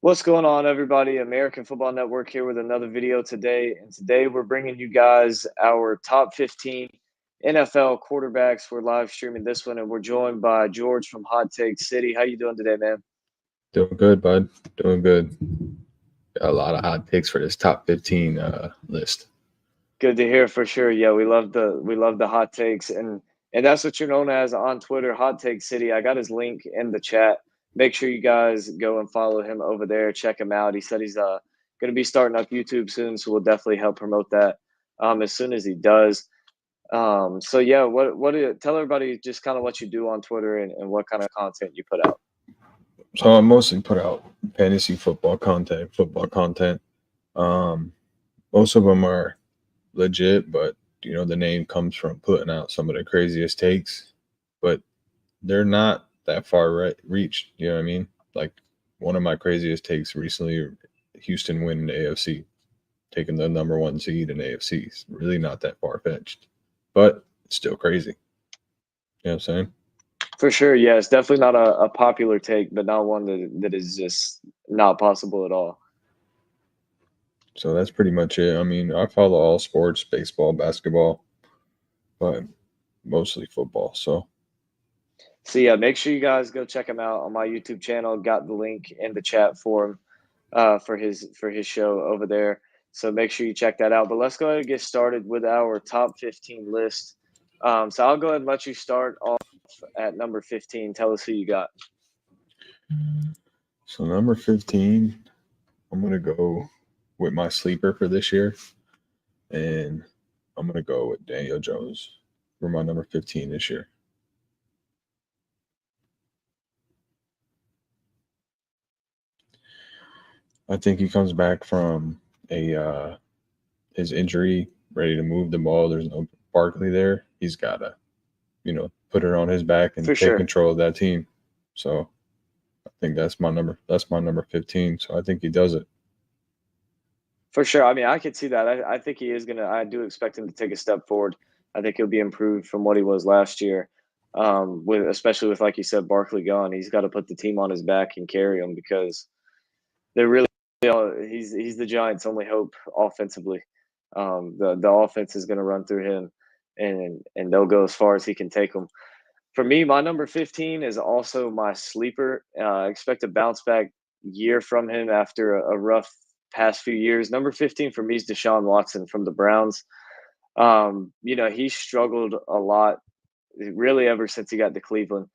What's going on, everybody? American Football Network here with another video today. And today we're bringing you guys our top 15 NFL quarterbacks. We're live streaming this one, and we're joined by George from Hot Take City. How you doing today, man? Doing good, bud. Doing good. Got a lot of hot takes for this top 15 list. Good to hear for sure. Yeah, we love the hot takes, and that's what you're known as on Twitter, Hot Take City. I got his link in the chat. Make sure you guys go and follow him over there. Check him out. He said he's going to be starting up YouTube soon, so we'll definitely help promote that as soon as he does. So yeah, tell everybody just kind of what you do on Twitter and what kind of content you put out. So I mostly put out fantasy football content. Most of them are legit, but the name comes from putting out some of the craziest takes, but they're not that far reached. You know what I mean? Like one of my craziest takes recently, Houston winning the AFC, taking the number 1 seed in AFC. It's really not that far fetched, but it's still crazy. You know what I'm saying? For sure, yeah, it's definitely not a popular take, but not one that is just not possible at all. So that's pretty much it. I mean, I follow all sports, baseball, basketball, but mostly football. So yeah, make sure you guys go check him out on my YouTube channel. Got the link in the chat for him for his show over there. So make sure you check that out. But let's go ahead and get started with our top 15 list. So I'll go ahead and let you start off at number 15. Tell us who you got. So number 15, I'm going to go with my sleeper for this year. And I'm going to go with Daniel Jones for my number 15 this year. I think he comes back from his injury, ready to move the ball. There's no Barkley there. He's got to, put it on his back and take control of that team. So I think that's my number 15. So I think he does it. For sure. I mean, I could see that. I think he is going to – I do expect him to take a step forward. I think he'll be improved from what he was last year, especially with, like you said, Barkley gone. He's got to put the team on his back and carry them because they're really he's the Giants' only hope offensively. The offense is going to run through him, and they'll go as far as he can take them. For me, my number 15 is also my sleeper. I expect a bounce back year from him after a rough past few years. Number 15 for me is Deshaun Watson from the Browns. He struggled a lot, really, ever since he got to Cleveland.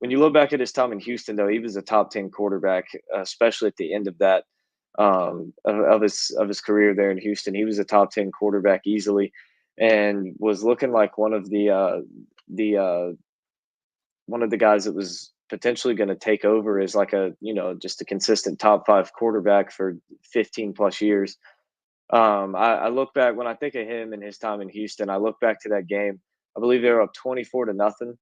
When you look back at his time in Houston, though, he was a top 10 quarterback, especially at the end of that of his career there in Houston. He was a top 10 quarterback easily, and was looking like one of the guys that was potentially going to take over as like just a consistent top 5 quarterback for 15 plus years. I look back when I think of him and his time in Houston. I look back to that game. I believe they were up 24-0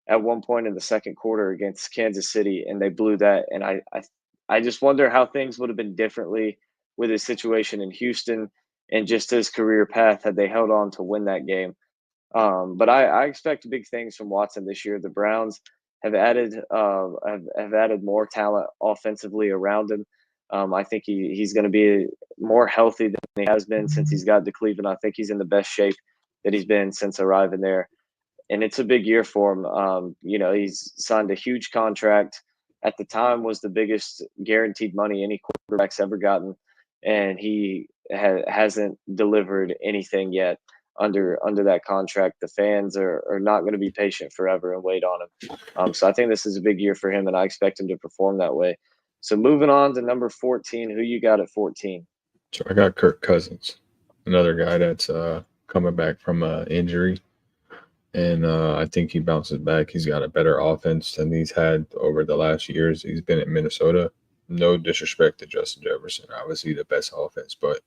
at one point in the second quarter against Kansas City, and they blew that. And I just wonder how things would have been differently with his situation in Houston and just his career path had they held on to win that game. But I expect big things from Watson this year. The Browns have added more talent offensively around him. I think he's going to be more healthy than he has been since he's got to Cleveland. I think he's in the best shape that he's been since arriving there. And it's a big year for him. He's signed a huge contract. At the time, was the biggest guaranteed money any quarterback's ever gotten, and he hasn't delivered anything yet under that contract. The fans are not going to be patient forever and wait on him. So I think this is a big year for him, and I expect him to perform that way. So moving on to number 14, who you got at 14? So I got Kirk Cousins, another guy that's coming back from injury. And I think he bounces back. He's got a better offense than he's had over the last years. He's been in Minnesota. No disrespect to Justin Jefferson. Obviously the best offense, but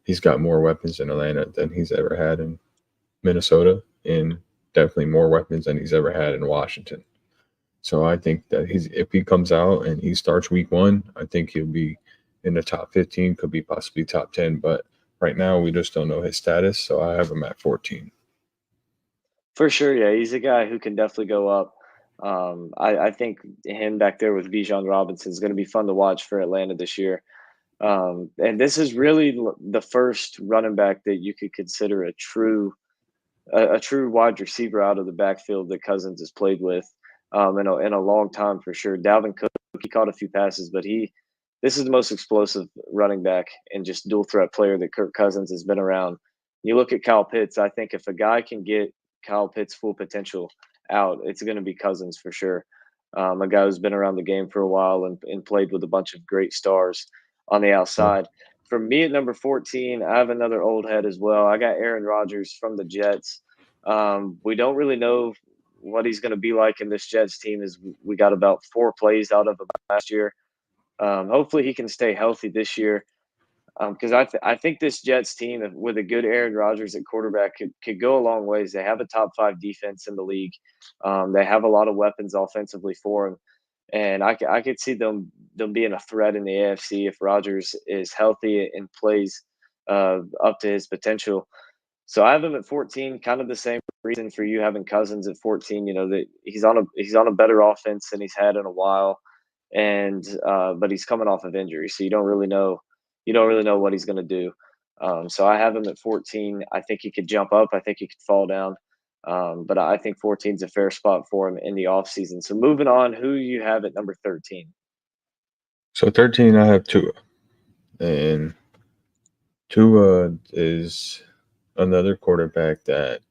he's got more weapons in Atlanta than he's ever had in Minnesota, and definitely more weapons than he's ever had in Washington. So I think that if he comes out and he starts week 1, I think he'll be in the top 15, could be possibly top 10. But right now we just don't know his status, so I have him at 14. For sure, yeah. He's a guy who can definitely go up. I think him back there with Bijan Robinson is going to be fun to watch for Atlanta this year. And this is really the first running back that you could consider a true wide receiver out of the backfield that Cousins has played with in a long time for sure. Dalvin Cook, he caught a few passes, but this is the most explosive running back and just dual threat player that Kirk Cousins has been around. You look at Kyle Pitts. I think if a guy can get Kyle Pitts' full potential out, it's going to be Cousins for sure. A guy who's been around the game for a while and played with a bunch of great stars on the Uh, outside. For me at number 14, I have another old head as well. I got Aaron Rodgers from the Jets. We don't really know what he's going to be like in this Jets team. Is we got about 4 plays out of him last year. Hopefully, he can stay healthy this year because I think this Jets team with a good Aaron Rodgers at quarterback could go a long ways. They have a top 5 defense in the league. They have a lot of weapons offensively for him, and I could see them being a threat in the AFC if Rodgers is healthy and plays up to his potential. So I have him at 14, kind of the same reason for you having Cousins at 14. You know that he's on a better offense than he's had in a while, and but he's coming off of injury, so you don't really know what he's going to do. So I have him at 14. I think he could jump up. I think he could fall down. But I think 14 is a fair spot for him in the offseason. So moving on, who you have at number 13? so 13, I have Tua, and Tua is another quarterback that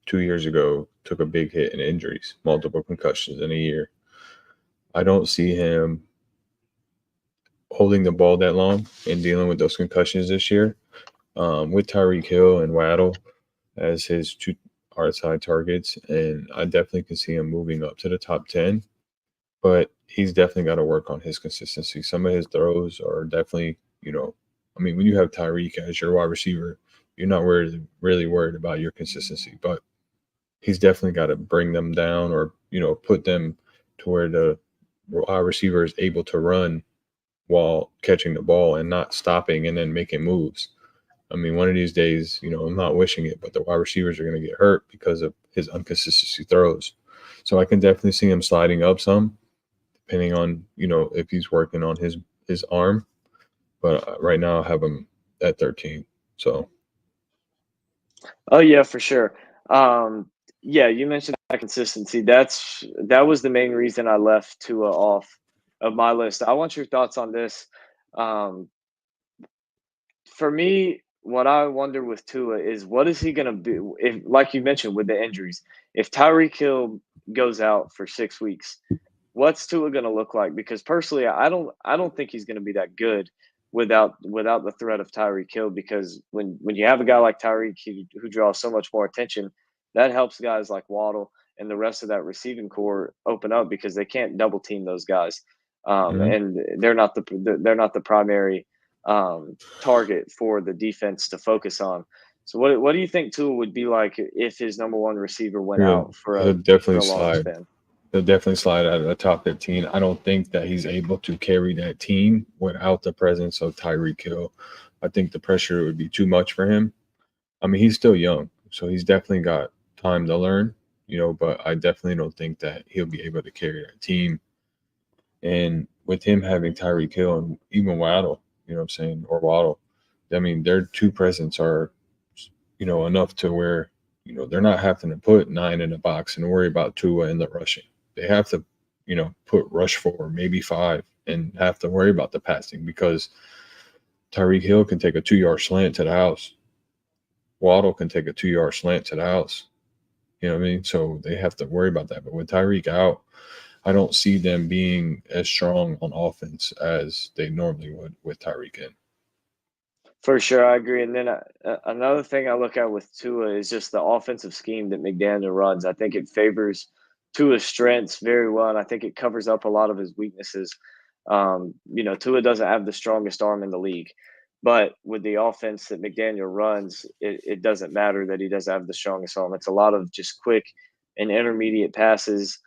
2 years ago took a big hit in injuries, multiple concussions in a year. I don't see him holding the ball that long and dealing with those concussions this year. With Tyreek Hill and Waddle as his two outside targets, and I definitely can see him moving up to the top 10. But he's definitely got to work on his consistency. Some of his throws are definitely, I mean, when you have Tyreek as your wide receiver, you're not really worried about your consistency. But he's definitely got to bring them down or put them to where the wide receiver is able to run while catching the ball and not stopping and then making moves. I mean, one of these days, I'm not wishing it, but the wide receivers are going to get hurt because of his inconsistency throws. So I can definitely see him sliding up some, depending on if he's working on his arm. But right now, I have him at 13. So Oh yeah, for sure. Yeah, you mentioned that consistency. That was the main reason I left Tua off of my list. I want your thoughts on this. Um, for me, what I wonder with Tua is what is he going to do if, like you mentioned, with the injuries? If Tyreek Hill goes out for 6 weeks, what's Tua going to look like? Because personally, I don't think he's going to be that good without the threat of Tyreek Hill. Because when you have a guy like Tyreek who draws so much more attention, that helps guys like Waddle and the rest of that receiving core open up because they can't double team those guys, mhm. and they're not the primary target for the defense to focus on. So what do you think Tua would be like if his number one receiver went he'll, out he'll for definitely a long slide. span? He'll definitely slide out of the top 15. I don't think that he's able to carry that team without the presence of Tyreek Hill. I think the pressure would be too much for him. I mean, he's still young, so he's definitely got time to learn, but I definitely don't think that he'll be able to carry that team. And with him having Tyreek Hill and even Waddle, you know what I'm saying, or Waddle, I mean, their two presence are, enough to where, they're not having to put 9 in the box and worry about Tua and the rushing. They have to, put rush 4, maybe 5, and have to worry about the passing because Tyreek Hill can take a 2-yard slant to the house. Waddle can take a 2-yard slant to the house. You know what I mean? So they have to worry about that. But with Tyreek out, I don't see them being as strong on offense as they normally would with Tyreek in. For sure, I agree. And then another thing I look at with Tua is just the offensive scheme that McDaniel runs. I think it favors Tua's strengths very well, and I think it covers up a lot of his weaknesses. Tua doesn't have the strongest arm in the league, but with the offense that McDaniel runs, it doesn't matter that he doesn't have the strongest arm. It's a lot of just quick and intermediate passes,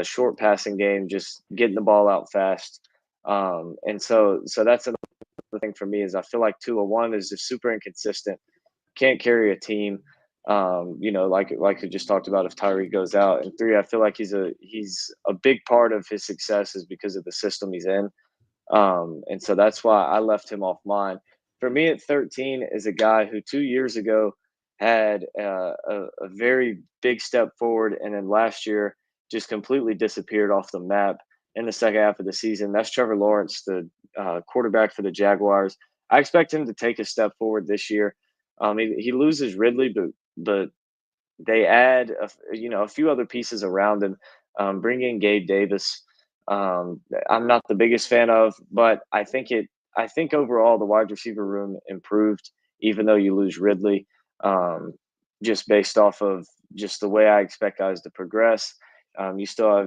short passing game, just getting the ball out fast. And so that's the thing for me is I feel like 201 is just super inconsistent, can't carry a team. Like we just talked about, if Tyree goes out. And three, I feel like he's a big part of his success is because of the system he's in. And so that's why I left him off mine. For me at 13 is a guy who 2 years ago had a very big step forward, and then last year just completely disappeared off the map in the second half of the season. That's Trevor Lawrence, the quarterback for the Jaguars. I expect him to take a step forward this year. He loses Ridley, but they add a few other pieces around him. Bring in Gabe Davis. I'm not the biggest fan of, but I think overall the wide receiver room improved, even though you lose Ridley. Um, just based off of just the way I expect guys to progress. You still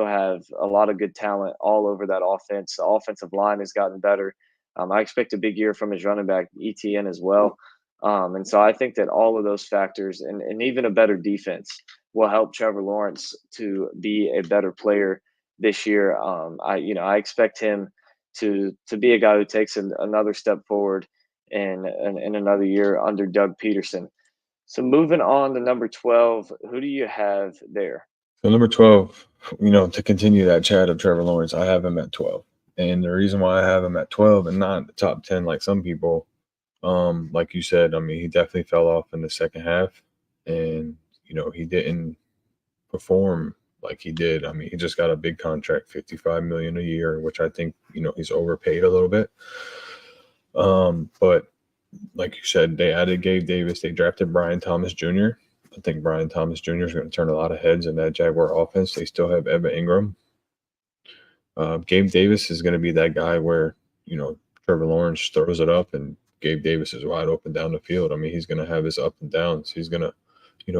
have a lot of good talent all over that offense. The offensive line has gotten better. I expect a big year from his running back ETN as well. And so I think that all of those factors and even a better defense will help Trevor Lawrence to be a better player this year. I expect him to be a guy who takes another step forward in another year under Doug Peterson. So moving on to number 12, who do you have there? So number 12, to continue that chat of Trevor Lawrence, I have him at 12. And the reason why I have him at 12 and not the top 10 like some people, like you said, I mean, he definitely fell off in the second half, and he didn't perform like he did. I mean, he just got a big contract, 55 million a year, which I think, he's overpaid a little bit. But like you said, they added Gabe Davis, they drafted Brian Thomas Jr. I think Brian Thomas Jr. is going to turn a lot of heads in that Jaguar offense. They still have Evan Ingram. Gabe Davis is going to be that guy where, Trevor Lawrence throws it up and Gabe Davis is wide open down the field. I mean, he's going to have his up and downs. He's going to,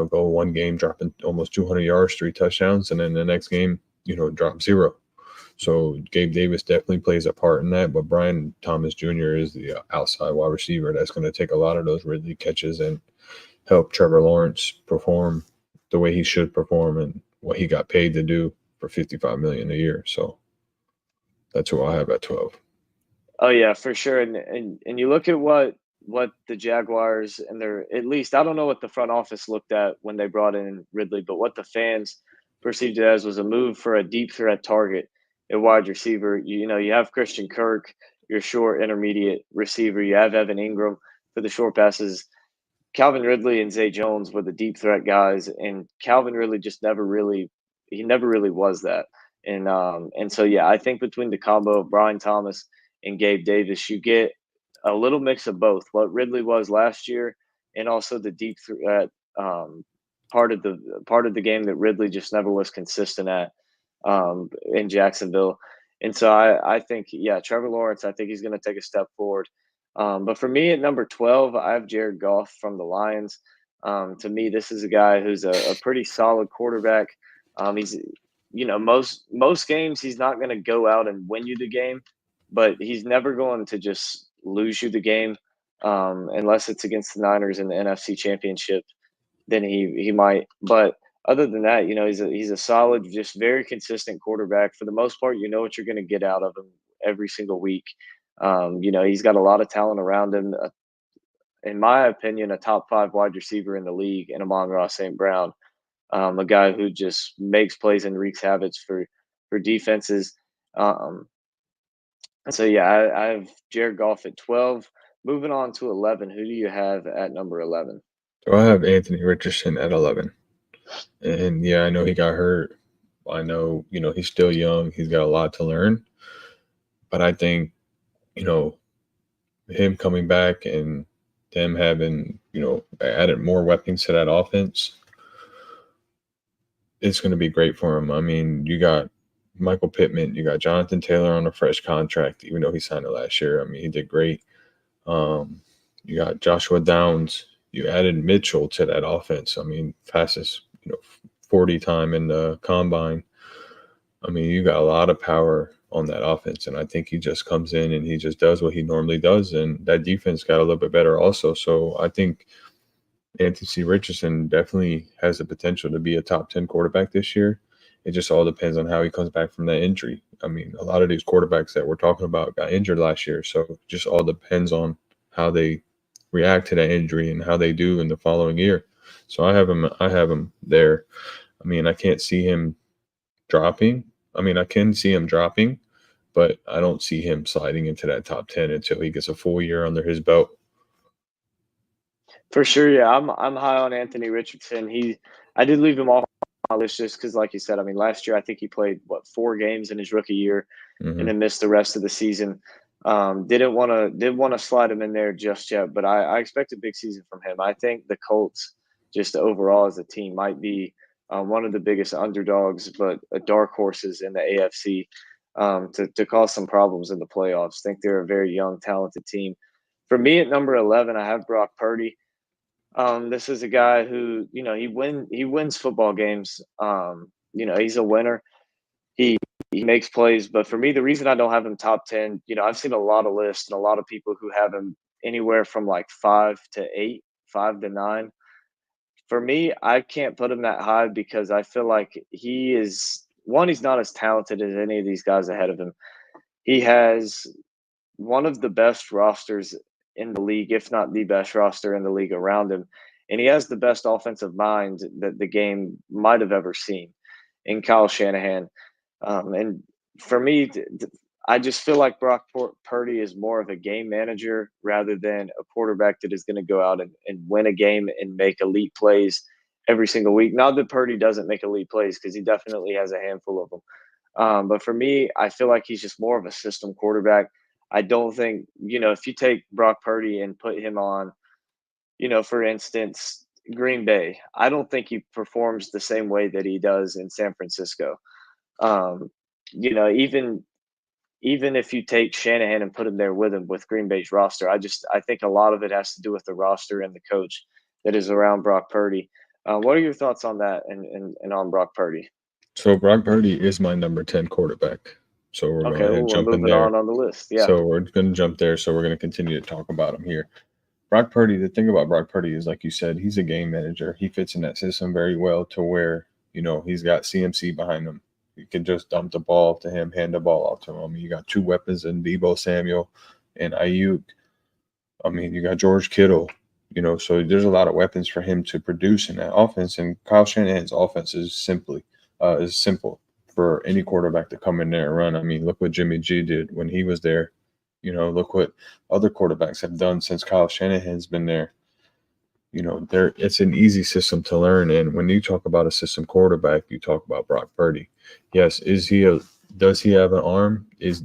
go one game dropping almost 200 yards, 3 touchdowns, and then the next game, drop 0. So Gabe Davis definitely plays a part in that, but Brian Thomas Jr. is the outside wide receiver that's going to take a lot of those Ridley catches and help Trevor Lawrence perform the way he should perform and what he got paid to do for 55 million a year. So that's who I have at 12. Oh yeah, for sure. And you look at what the Jaguars and their, at least I don't know what the front office looked at when they brought in Ridley, but what the fans perceived it as was a move for a deep threat target, a wide receiver. You have Christian Kirk, your short intermediate receiver. You have Evan Ingram for the short passes. Calvin Ridley and Zay Jones were the deep threat guys, and Calvin Ridley just never really was that. And so yeah, I think between the combo of Brian Thomas and Gabe Davis, you get a little mix of both what Ridley was last year, and also the deep threat part of the game that Ridley just never was consistent at in Jacksonville. And so I think, yeah, Trevor Lawrence, I think he's going to take a step forward. But for me at number 12, I have Jared Goff from the Lions. To me, this is a guy who's a pretty solid quarterback. He's, most games he's not going to go out and win you the game, but he's never going to just lose you the game unless it's against the Niners in the NFC Championship. Then he might. But other than that, he's a solid, just very consistent quarterback. For the most part, you know what you're going to get out of him every single week. He's got a lot of talent around him. In my opinion, a top 5 wide receiver in the league in Amon-Ra St. Brown, a guy who just makes plays and wreaks havoc for defenses. So yeah, I have Jared Goff at 12. Moving on to 11, who do you have at number 11? So I have Anthony Richardson at 11. And yeah, I know he got hurt. I know, he's still young. He's got a lot to learn. But I think, you know, him coming back and them having, added more weapons to that offense, it's going to be great for him. I mean, you got Michael Pittman, you got Jonathan Taylor on a fresh contract, even though he signed it last year. I mean, he did great. You got Joshua Downs. You added Mitchell to that offense. I mean, fastest, 40 time in the combine. I mean, you got a lot of power on that offense, and I think he just comes in and he just does what he normally does, and that defense got a little bit better also. So I think Anthony Richardson definitely has the potential to be a top 10 quarterback this year. It just all depends on how he comes back from that injury. I mean, a lot of these quarterbacks that we're talking about got injured last year, so it just all depends on how they react to that injury and how they do in the following year. So I have him there. I mean, I can't see him dropping. I mean, I can see him dropping, but I don't see him sliding into that top 10 until he gets a full year under his belt. For sure, yeah, I'm high on Anthony Richardson. I did leave him off my list just because, like you said, I mean, last year I think he played what 4 games in his rookie year, and Hmm. then missed the rest of the season. Didn't want to slide him in there just yet, but I expect a big season from him. I think the Colts, just overall as a team, might be one of the biggest underdogs, but dark horses in the AFC, to cause some problems in the playoffs. Think they're a very young, talented team. For me at number 11, I have Brock Purdy. This is a guy who, he wins football games. He's a winner. He makes plays, but for me, the reason I don't have him top 10, I've seen a lot of lists and a lot of people who have him anywhere from like 5 to 8, 5 to 9. For me, I can't put him that high because I feel like he's not as talented as any of these guys ahead of him. He has one of the best rosters in the league, if not the best roster in the league around him. And he has the best offensive mind that the game might have ever seen in Kyle Shanahan. And for me, I just feel like Brock Purdy is more of a game manager rather than a quarterback that is going to go out and win a game and make elite plays every single week. Not that Purdy doesn't make elite plays, because he definitely has a handful of them. But for me, I feel like he's just more of a system quarterback. I don't think, if you take Brock Purdy and put him on, for instance, Green Bay, I don't think he performs the same way that he does in San Francisco. Um, even if you take Shanahan and put him there with him with Green Bay's roster, I think a lot of it has to do with the roster and the coach that is around Brock Purdy. What are your thoughts on that and on Brock Purdy? So Brock Purdy is my number 10 quarterback. So we're going Okay, to well, we're jump in moving there. on the list. Yeah. So we're going to jump there. So we're going to continue to talk about him here. Brock Purdy, the thing about Brock Purdy is, like you said, he's a game manager. He fits in that system very well to where, he's got CMC behind him. You can just dump the ball to him, hand the ball off to him. I mean, you got two weapons in Debo Samuel and Ayuk. I mean, you got George Kittle, so there's a lot of weapons for him to produce in that offense. And Kyle Shanahan's offense is simple for any quarterback to come in there and run. I mean, look what Jimmy G did when he was there. Look what other quarterbacks have done since Kyle Shanahan's been there. There it's an easy system to learn. And when you talk about a system quarterback, you talk about Brock Purdy. Yes, does he have an arm? Is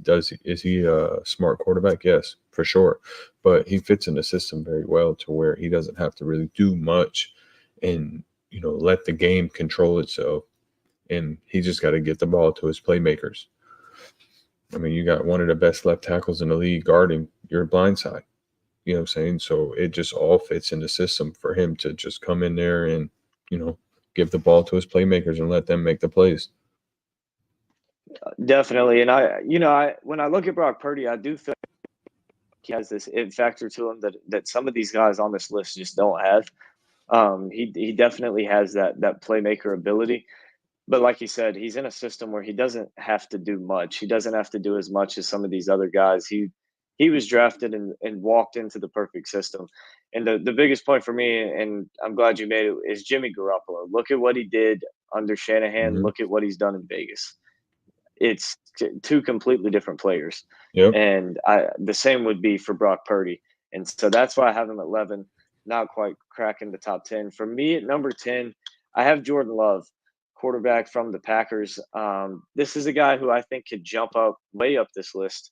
he a smart quarterback? Yes, for sure. But he fits in the system very well to where he doesn't have to really do much and let the game control itself. And he just got to get the ball to his playmakers. I mean, you got one of the best left tackles in the league guarding your blind side. You know what I'm saying? So it just all fits in the system for him to just come in there and, you know, give the ball to his playmakers and let them make the plays. Definitely. And when I look at Brock Purdy, I do feel he has this it factor to him that some of these guys on this list just don't have. He definitely has that playmaker ability. But like you said, he's in a system where he doesn't have to do much. He doesn't have to do as much as some of these other guys. He was drafted and walked into the perfect system. And the biggest point for me, and I'm glad you made it, is Jimmy Garoppolo. Look at what he did under Shanahan. Hmm. Look at what he's done in Vegas. It's two completely different players. Yep. And the same would be for Brock Purdy. And so that's why I have him at 11, not quite cracking the top 10. For me at number 10, I have Jordan Love, quarterback from the Packers. This is a guy who I think could jump up way up this list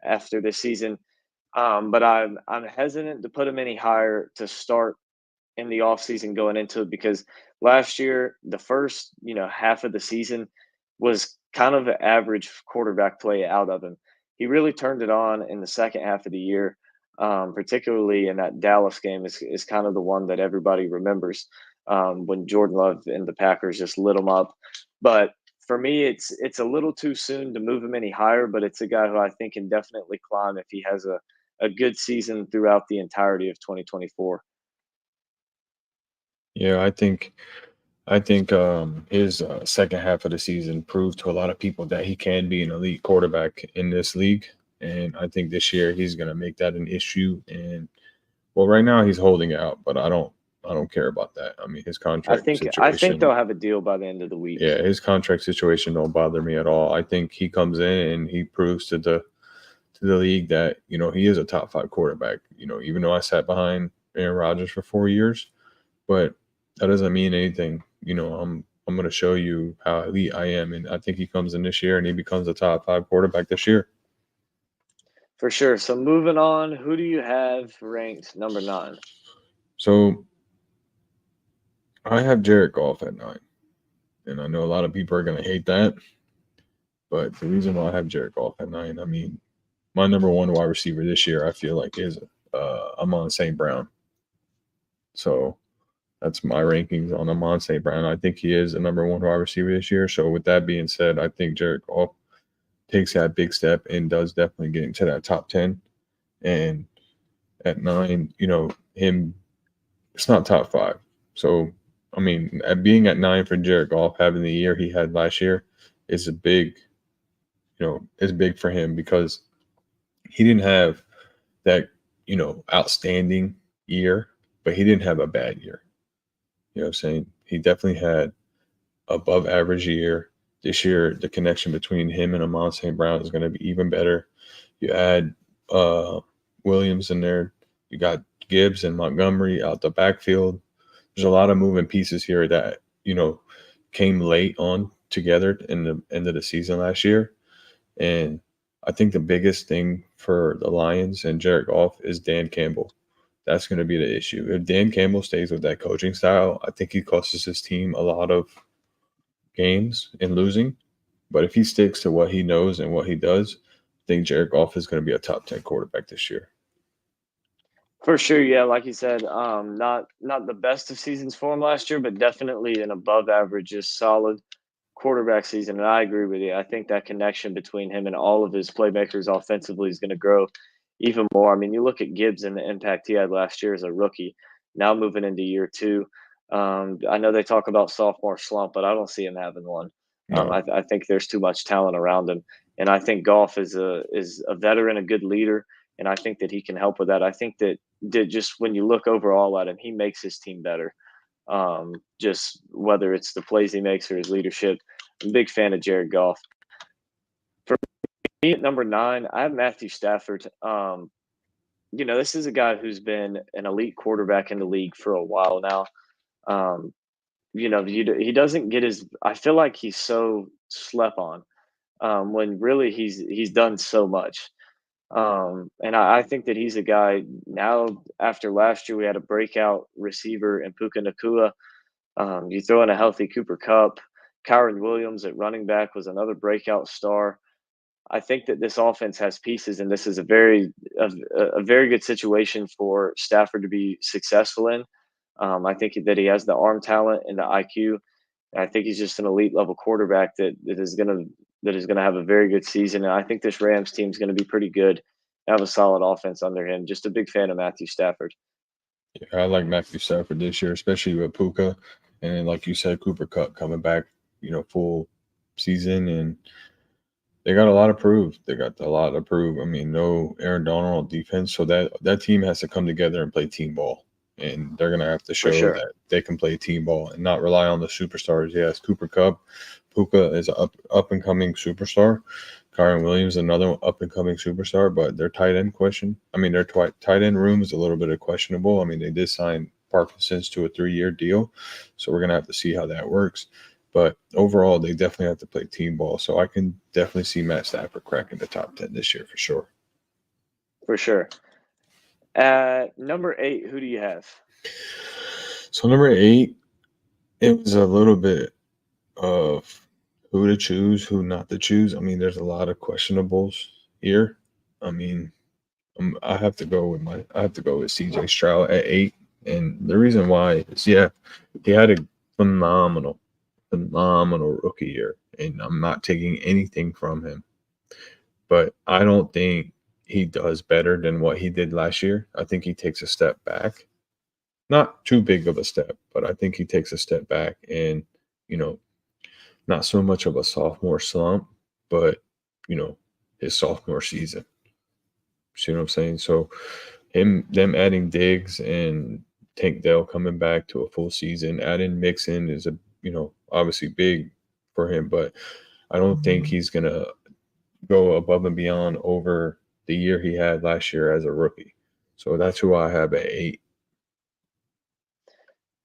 after this season. But I'm hesitant to put him any higher to start in the offseason going into it, because last year, the first, half of the season was kind of an average quarterback play out of him. He really turned it on in the second half of the year, particularly in that Dallas game is kind of the one that everybody remembers, when Jordan Love and the Packers just lit him up. But for me, it's a little too soon to move him any higher, but it's a guy who I think can definitely climb if he has a good season throughout the entirety of 2024. Yeah, I think his second half of the season proved to a lot of people that he can be an elite quarterback in this league. And I think this year he's going to make that an issue. And well, right now he's holding out, but I don't care about that. I mean, his I contract think I think situation, they'll have a deal by the end of the week. yeah, his contract situation don't bother me at all. I think he comes in and he proves to the league that he is a top five quarterback. Even though I sat behind Aaron Rodgers for 4 years, but that doesn't mean anything. I'm going to show you how elite I am, and I think he comes in this year and he becomes a top five quarterback this year. For sure. So moving on, who do you have ranked number 9? So I have Jared Goff at 9, and I know a lot of people are going to hate that, but the reason why I have Jared Goff at 9, I mean, my number one wide receiver this year, I feel like is Amon St. Brown. So that's my rankings on Amon St. Brown. I think he is the number one wide receiver this year. So with that being said, I think Jared Goff takes that big step and does definitely get into that top 10. And at 9, him, it's not top 5. So, I mean, at being at 9 for Jared Goff, having the year he had last year is a big, is big for him because he didn't have that, outstanding year, but he didn't have a bad year. You know what I'm saying? He definitely had above average year. This year, the connection between him and Amon St. Brown is going to be even better. You add Williams in there. You got Gibbs and Montgomery out the backfield. There's a lot of moving pieces here that, came late on together in the end of the season last year. And I think the biggest thing for the Lions and Jared Goff is Dan Campbell. That's going to be the issue. If Dan Campbell stays with that coaching style, I think he costs his team a lot of games in losing. But if he sticks to what he knows and what he does, I think Jared Goff is going to be a top 10 quarterback this year. For sure, yeah, like you said, not the best of seasons for him last year, but definitely an above average, just solid quarterback season. And I agree with you. I think that connection between him and all of his playmakers offensively is going to grow even more. I mean, you look at Gibbs and the impact he had last year as a rookie, now moving into year 2. I know they talk about sophomore slump, but I don't see him having one. No, I think there's too much talent around him, and I think Goff is a veteran, a good leader, and I think that he can help with that. I think that just when you look overall at him, he makes his team better. Just whether it's the plays he makes or his leadership. I'm a big fan of Jared Goff. For me at number 9, I have Matthew Stafford. This is a guy who's been an elite quarterback in the league for a while now. Um, he doesn't get his. I feel like he's so slept on when really he's done so much. And I think that he's a guy now. After last year, we had a breakout receiver in Puka Nakua. You throw in a healthy Cooper Cup. Kyron Williams at running back was another breakout star. I think that this offense has pieces, and this is a very good situation for Stafford to be successful in. I think that he has the arm talent and the IQ. And I think he's just an elite level quarterback that is gonna have a very good season. And I think this Rams team is going to be pretty good. Have a solid offense under him. Just a big fan of Matthew Stafford. yeah, I like Matthew Stafford this year, especially with Puka. And like you said, Cooper Cup coming back, full season. And they got a lot to prove. They got a lot to prove. I mean, no Aaron Donald on defense. So that team has to come together and play team ball. And they're going to have to For show sure. that they can play team ball and not rely on the superstars. Yes, Cooper Cup. Puka is an up and coming superstar. Kyron Williams, another up and coming superstar, but their tight end tight end room is a little bit of questionable. I mean, they did sign Parkinson's to a 3-year deal, so we're going to have to see how that works. But overall, they definitely have to play team ball. So I can definitely see Matt Stafford cracking the top 10 this year for sure. For sure. At number 8, who do you have? So number 8, it was a little bit of who to choose, who not to choose. I mean, there's a lot of questionables here. I mean, I have to go with CJ Stroud at 8, and the reason why is he had a phenomenal rookie year, and I'm not taking anything from him, but I don't think he does better than what he did last year. I think he takes a step back, not too big of a step, but I think he takes a step back, and you know, not so much of a sophomore slump, but his sophomore season. See what I'm saying? So them adding Diggs and Tank Dell coming back to a full season. Adding Mixon is obviously big for him, but I don't think he's gonna go above and beyond over the year he had last year as a rookie. So that's who I have at 8.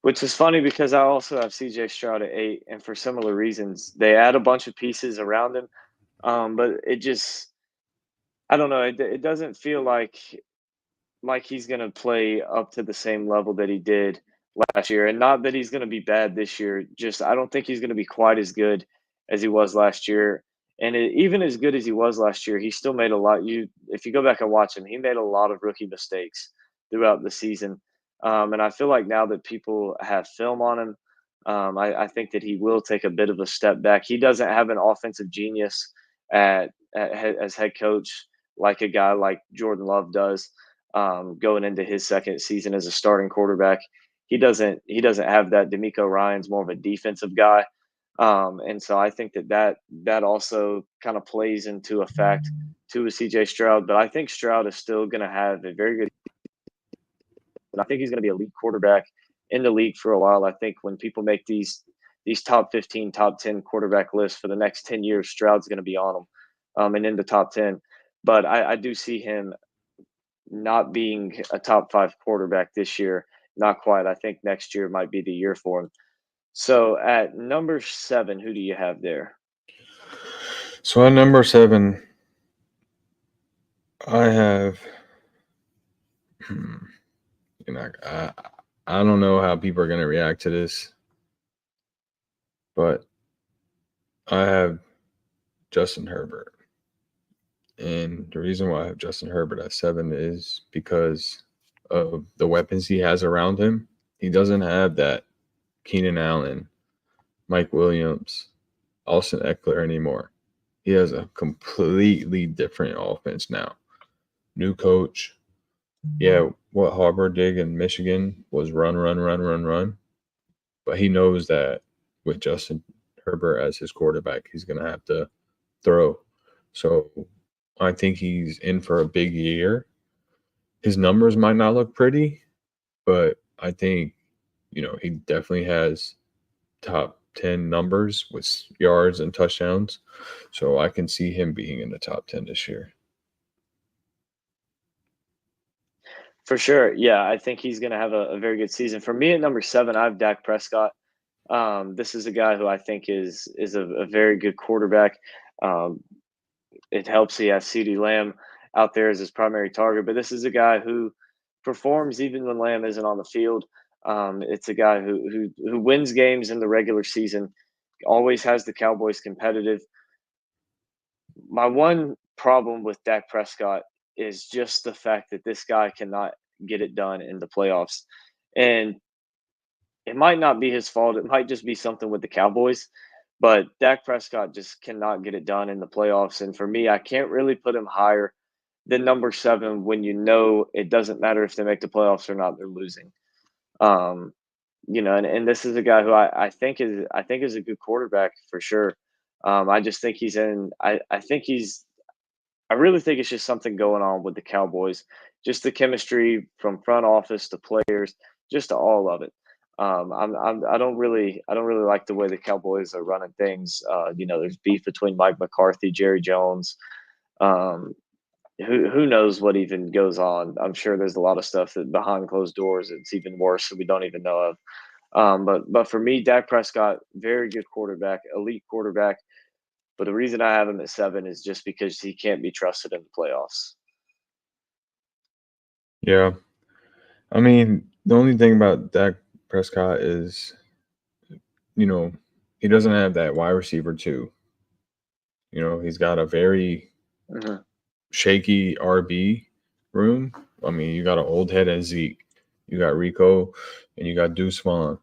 Which is funny because I also have CJ Stroud at 8, and for similar reasons. They add a bunch of pieces around him, but it just, I don't know. It doesn't feel like he's going to play up to the same level that he did last year. And not that he's going to be bad this year. Just I don't think he's going to be quite as good as he was last year. And even as good as he was last year, he still made a lot. If you go back and watch him, he made a lot of rookie mistakes throughout the season. And I feel like now that people have film on him, I think that he will take a bit of a step back. He doesn't have an offensive genius as head coach like a guy like Jordan Love does, going into his second season as a starting quarterback. He doesn't have that. D'Amico Ryan's more of a defensive guy, and so I think that also kind of plays into effect to a CJ Stroud. But I think Stroud is still going to have a very good, and I think he's going to be a elite quarterback in the league for a while. I think when people make these top 15, top 10 quarterback lists for the next 10 years, Stroud's going to be on them, and in the top 10. But I do see him not being a top 5 quarterback this year. Not quite. I think next year might be the year for him. So at number 7, who do you have there? So at number 7, I have, I don't know how people are going to react to this, but I have Justin Herbert. And the reason why I have Justin Herbert at 7 is because of the weapons he has around him. He doesn't have that Keenan Allen, Mike Williams, Austin Eckler anymore. He has a completely different offense now. New coach. Yeah, what Harbaugh did in Michigan was run, run, run, run, run. But he knows that with Justin Herbert as his quarterback, he's going to have to throw. So I think he's in for a big year. His numbers might not look pretty, but I think, he definitely has top 10 numbers with yards and touchdowns. So I can see him being in the top 10 this year. For sure. Yeah, I think he's going to have a very good season. For me at number 7, I have Dak Prescott. This is a guy who I think is a very good quarterback. Um, it helps he has CeeDee Lamb out there as his primary target, but this is a guy who performs even when Lamb isn't on the field. It's a guy who wins games in the regular season, always has the Cowboys competitive. My one problem with Dak Prescott is just the fact that this guy cannot get it done in the playoffs. And it might not be his fault. It might just be something with the Cowboys. But Dak Prescott just cannot get it done in the playoffs. And for me, I can't really put him higher than number 7 when it doesn't matter if they make the playoffs or not, they're losing. Um, and this is a guy who I think is a good quarterback for sure. I just think I really think it's just something going on with the Cowboys, just the chemistry from front office to players, just to all of it. I don't really like the way the Cowboys are running things. There's beef between Mike McCarthy, Jerry Jones. Um, who knows what even goes on? I'm sure there's a lot of stuff that behind closed doors it's even worse that we don't even know of. But for me, Dak Prescott, very good quarterback, elite quarterback. But the reason I have him at 7 is just because he can't be trusted in the playoffs. Yeah. I mean, the only thing about Dak Prescott is, he doesn't have that wide receiver too. He's got a very Mhm. shaky RB room. I mean, you got an old head and Zeke, you got Rico, and you got Deuce Vaughn.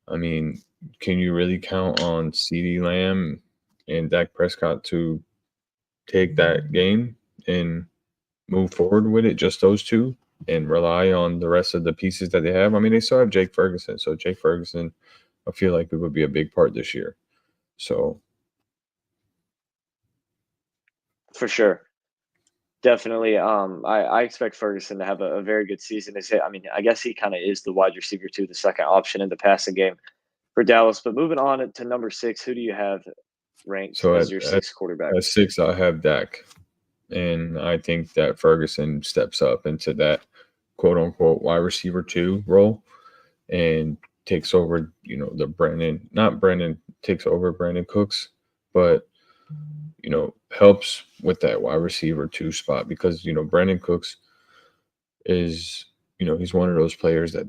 I mean, can you really count on CeeDee Lamb and Dak Prescott to take that game and move forward with it, just those two, and rely on the rest of the pieces that they have? I mean, they still have Jake Ferguson. So Jake Ferguson, I feel like it would be a big part this year. So For sure. Definitely. I expect Ferguson to have a very good season. I mean, I guess he kind of is the wide receiver too, the second option in the passing game for Dallas. But moving on to number six, who do you have ranked So as your sixth quarterback? at 6, I have Dak, and I think that Ferguson steps up into that quote unquote wide receiver 2 role and takes over, the Brandon, not Brandon takes over Brandon Cooks, but helps with that wide receiver 2 spot because, Brandon Cooks is, he's one of those players that,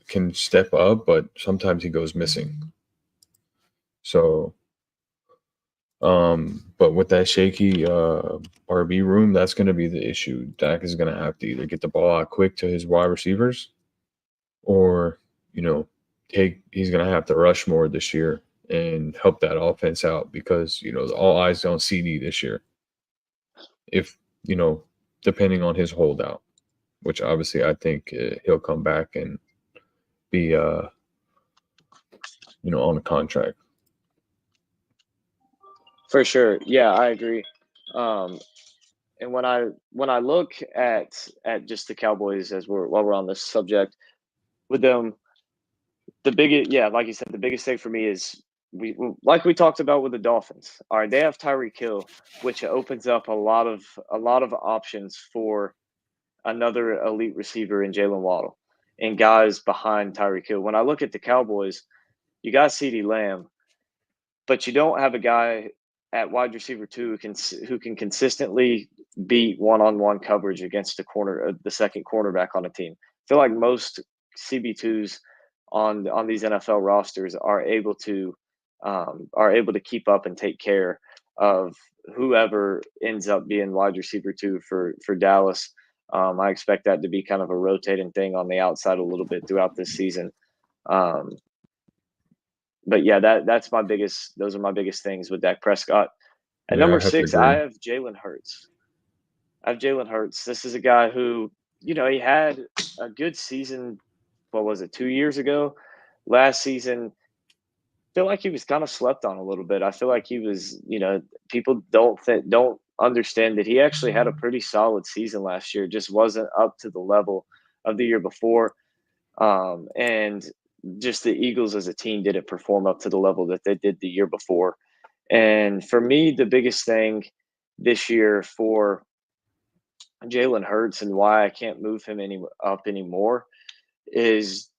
can step up, but sometimes he goes missing. So, but with that shaky RB room, that's going to be the issue. Dak is going to have to either get the ball out quick to his wide receivers or, you know, he's going to have to rush more this year and help that offense out because, all eyes on CD this year. If, you know, depending on his holdout, which obviously I think he'll come back and be, on a contract. For sure. Yeah, I agree. Um, and when I look at just the Cowboys as while we're on this subject with them, the biggest yeah, like you said, the biggest thing for me is like we talked about with the Dolphins. All right, they have Tyreek Hill, which opens up a lot of options for another elite receiver in Jalen Waddle and guys behind Tyreek Hill. When I look at the Cowboys, you got CeeDee Lamb, but you don't have a guy at wide receiver two who can consistently beat one-on-one coverage against the second cornerback on a team. I feel like most CB2s on these NFL rosters are able to keep up and take care of whoever ends up being wide receiver two for Dallas. I expect that to be kind of a rotating thing on the outside a little bit throughout this season. Um, but yeah, that's my biggest. Those are my biggest things with Dak Prescott. At Yeah, number I have to six, I agree. have Jalen Hurts. I have Jalen Hurts. This is a guy who, he had a good season. What was it, 2 years ago? Last season, I feel like he was kind of slept on a little bit. I feel like he was, people don't understand that he actually had a pretty solid season last year. Just wasn't up to the level of the year before. And just the Eagles as a team didn't perform up to the level that they did the year before. And for me, the biggest thing this year for Jalen Hurts and why I can't move him up anymore is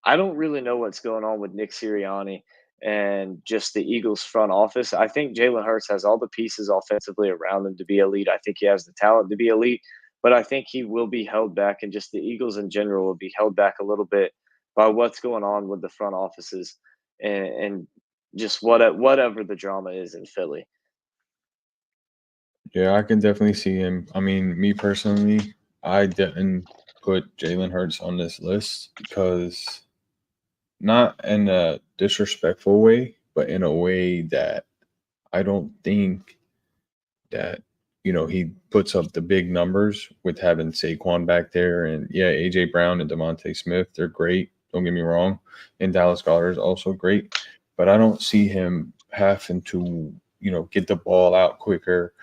I don't really know what's going on with Nick Sirianni and just the Eagles front office. I think Jalen Hurts has all the pieces offensively around him to be elite. I think he has the talent to be elite, but I think he will be held back, and just the Eagles in general will be held back a little bit by what's going on with the front offices and just whatever the drama is in Philly. Yeah, I can definitely see him. I mean, me personally, I didn't put Jalen Hurts on this list because not in a disrespectful way, but in a way that I don't think that he puts up the big numbers with having Saquon back there, and yeah, AJ Brown and Devontae Smith, they're great. Don't get me wrong, and Dallas Goedert is also great, but I don't see him having to get the ball out quicker.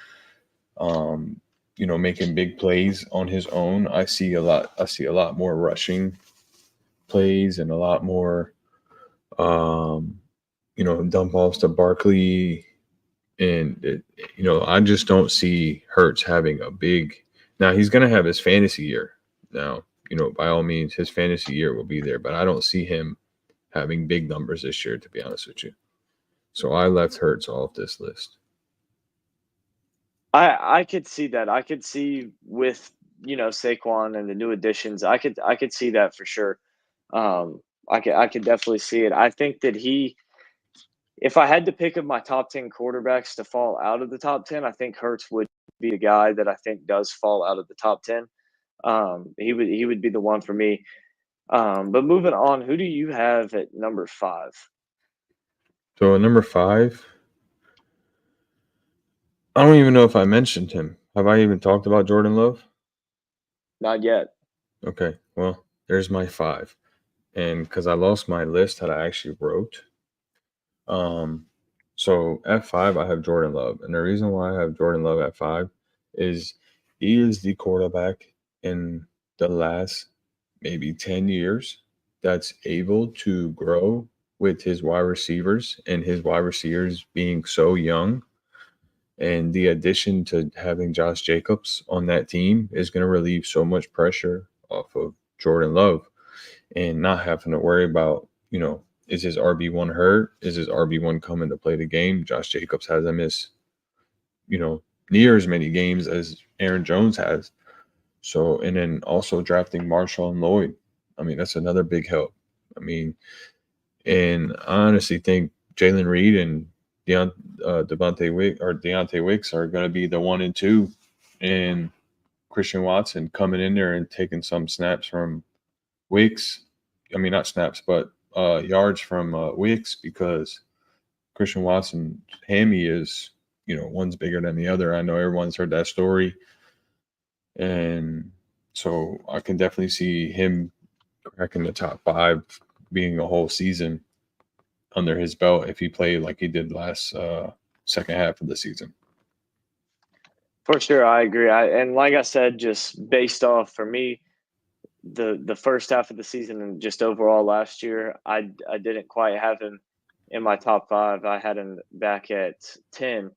Um, making big plays on his own. I see a lot more rushing plays and a lot more um, dump offs to Barkley, and I just don't see Hurts having a big. Now he's going to have his fantasy year. Now, by all means, his fantasy year will be there, but I don't see him having big numbers this year, to be honest with you. So I left Hurts off this list. I could see that. I could see with Saquon and the new additions. I could see that for sure. I could definitely see it. I think that if I had to pick of my top 10 quarterbacks to fall out of the top 10, I think Hurts would be the guy that I think does fall out of the top 10. He would be the one for me. But moving on, who do you have at number five? So at number 5, I don't even know if I mentioned him. Have I even talked about Jordan Love? Not yet. Okay, well, there's my 5. And because I lost my list that I actually wrote. Um, so at 5, I have Jordan Love. And the reason why I have Jordan Love at 5 is he is the quarterback in the last maybe 10 years that's able to grow with his wide receivers and his wide receivers being so young. And the addition to having Josh Jacobs on that team is going to relieve so much pressure off of Jordan Love and not having to worry about, is his RB1 hurt? Is his RB1 coming to play the game? Josh Jacobs hasn't missed, you know, near as many games as Aaron Jones has. So, and then also drafting Marshall and Lloyd. I mean, that's another big help. I mean, and I honestly think Jalen Reed and Deontay Wicks are going to be the 1 and 2, and Christian Watson coming in there and taking some snaps from Wicks. I mean, not snaps, but yards from Wicks, because Christian Watson's hammy is, one's bigger than the other. I know everyone's heard that story. And so I can definitely see him cracking the top 5, being a whole season under his belt if he played like he did last second half of the season. For sure, I agree. And like I said, just based off for me, the first half of the season and just overall last year, I didn't quite have him in my top 5. I had him back at 10.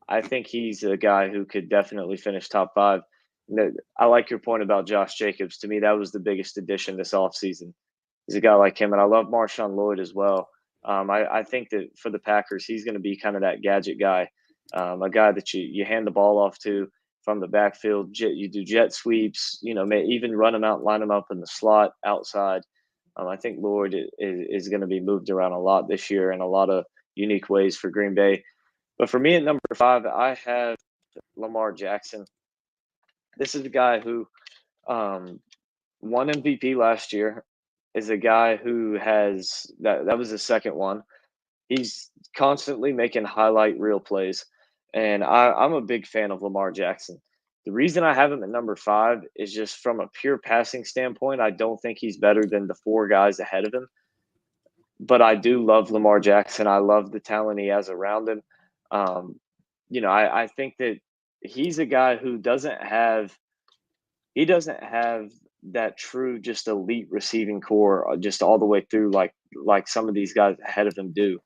I think he's a guy who could definitely finish top 5. I like your point about Josh Jacobs. To me, that was the biggest addition this offseason. He's a guy like him, and I love Marshawn Lloyd as well. I think that for the Packers, he's going to be kind of that gadget guy, a guy that you hand the ball off to from the backfield. You do jet sweeps, even run him out, line him up in the slot outside. I think Lloyd is going to be moved around a lot this year in a lot of unique ways for Green Bay. But for me at number 5, I have Lamar Jackson. This is a guy who won MVP last year, is a guy who has that was his second one. He's constantly making highlight reel plays, and I'm a big fan of Lamar Jackson. The reason I have him at number 5 is just from a pure passing standpoint. I don't think he's better than the 4 guys ahead of him, but I do love Lamar Jackson. I love the talent he has around him. I think that he's a guy who doesn't have that true just elite receiving core just all the way through like some of these guys ahead of him do.